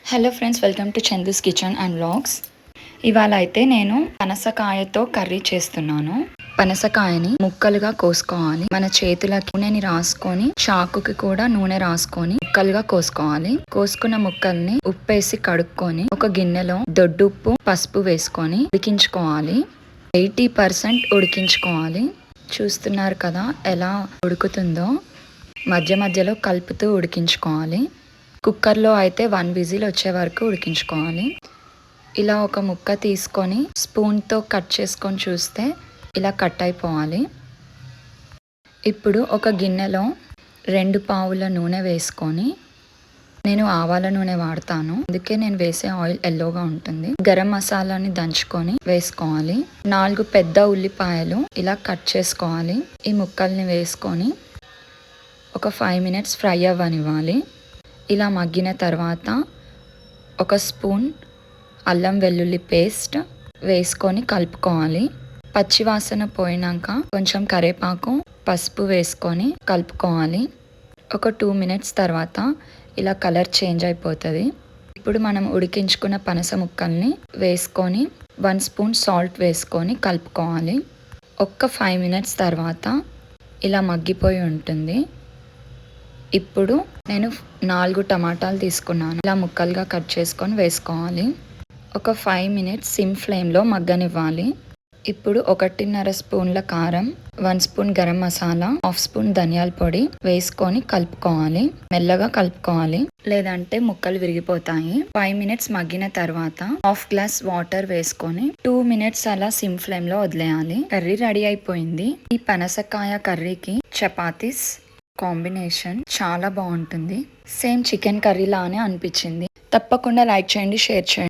Hello friends, welcome to Chandu's kitchen and vlogs. ఇవాళ అయితే నేను పనసకాయతో కర్రీ చేస్తున్నాను. పనసకాయని ముక్కలుగా కోసుకోవాలి. మన చేతులకి నూనెని రాసుకొని, చాకుకి కూడా నూనె రాసుకొని ముక్కలుగా కోసుకోవాలి. కోసుకున్న ముక్కల్ని ఉప్పేసి కడుక్కొని ఒక గిన్నెలో దొడ్డుప్పు, పసుపు వేసుకొని ఉడికించుకోవాలి. 80% ఉడికించుకోవాలి. చూస్తున్నారు కదా ఎలా ఉడుకుతుందో. మధ్య మధ్యలో కలుపుతూ ఉడికించుకోవాలి. కుక్కర్లో అయితే 1 విజిల్ వచ్చే వరకు ఉడికించుకోవాలి. ఇలా ఒక ముక్క తీసుకొని స్పూన్తో కట్ చేసుకొని చూస్తే ఇలా కట్ అయిపోవాలి. ఇప్పుడు ఒక గిన్నెలో 2 పావుల నూనె వేసుకొని, నేను ఆవాల నూనె వాడతాను, అందుకే నేను వేసే ఆయిల్ ఎల్లోగా ఉంటుంది. గరం మసాలాని దంచుకొని వేసుకోవాలి. 4 పెద్ద ఉల్లిపాయలు ఇలా కట్ చేసుకోవాలి. ఈ ముక్కల్ని వేసుకొని ఒక 5 మినిట్స్ ఫ్రై అవ్వనివ్వాలి. ఇలా మగ్గిన తర్వాత ఒక స్పూన్ అల్లం వెల్లుల్లి పేస్ట్ వేసుకొని కలుపుకోవాలి. పచ్చివాసన పోయినాక కొంచెం కరివేపాకు, పసుపు వేసుకొని కలుపుకోవాలి. ఒక 2 మినిట్స్ తర్వాత ఇలా కలర్ చేంజ్ అయిపోతుంది. ఇప్పుడు మనం ఉడికించుకున్న పనస ముక్కల్ని వేసుకొని 1 స్పూన్ సాల్ట్ వేసుకొని కలుపుకోవాలి. ఒక్క 5 మినిట్స్ తర్వాత ఇలా మగ్గిపోయి ఉంటుంది. ఇప్పుడు నేను 4 టమాటాలు తీసుకున్నాను. ఇలా ముక్కలుగా కట్ చేసుకొని వేసుకోవాలి. ఒక 5 మినిట్స్ సిమ్ ఫ్లేమ్లో మగ్గనివ్వాలి. ఇప్పుడు 1.5 స్పూన్ల కారం, 1 స్పూన్ గరం మసాలా, 1/2 స్పూన్ ధనియాల పొడి వేసుకొని కలుపుకోవాలి. మెల్లగా కలుపుకోవాలి, లేదంటే ముక్కలు విరిగిపోతాయి. 5 మినిట్స్ మగ్గిన తర్వాత 1/2 గ్లాస్ వాటర్ వేసుకొని 2 మినిట్స్ అలా సిమ్ ఫ్లేమ్లో వదిలేయాలి. కర్రీ రెడీ అయిపోయింది. ఈ పనసకాయ కర్రీకి చపాతీస్ కాంబినేషన్ చాలా బాగుంటుంది. సేమ్ చికెన్ కర్రీ లానే అనిపించింది. తప్పకుండా లైక్ చేయండి, షేర్ చేయండి.